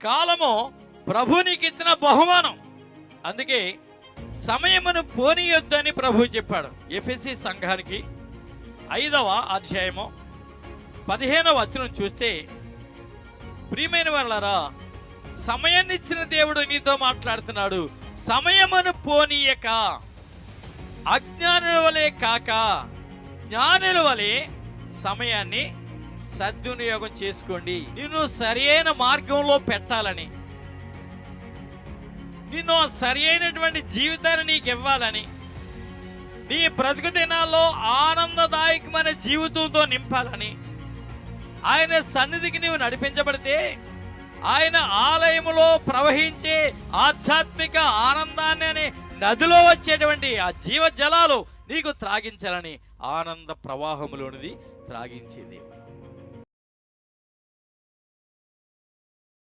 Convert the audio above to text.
కాలము ప్రభు నీకు ఇచ్చిన బహుమానం. అందుకే సమయమును పోనీయొద్దని ప్రభు చెప్పాడు. ఎఫెసీ సంఘానికి 5వ అధ్యాయము 15వ వచనం చూస్తే, ప్రియమైన వారలారా, సమయాన్ని ఇచ్చిన దేవుడు నీతో మాట్లాడుతున్నాడు. సమయమును పోనీయక అజ్ఞానుల వలె కాక జ్ఞానుల వలె సమయాన్ని సద్వినియోగం చేసుకోండి. నిన్ను సరైన మార్గంలో పెట్టాలని, నిన్ను సరి అయినటువంటి జీవితాన్ని నీకు ఇవ్వాలని, నీ బ్రతుకు దినాల్లో ఆనందదాయకమైన జీవితంతో నింపాలని, ఆయన సన్నిధికి నీవు నడిపించబడితే ఆయన ఆలయములో ప్రవహించే ఆధ్యాత్మిక ఆనందాన్ని అనే నదిలో వచ్చేటువంటి ఆ జీవ జలాలు నీకు త్రాగించాలని ఆనంద ప్రవాహములోనిది త్రాగించేది.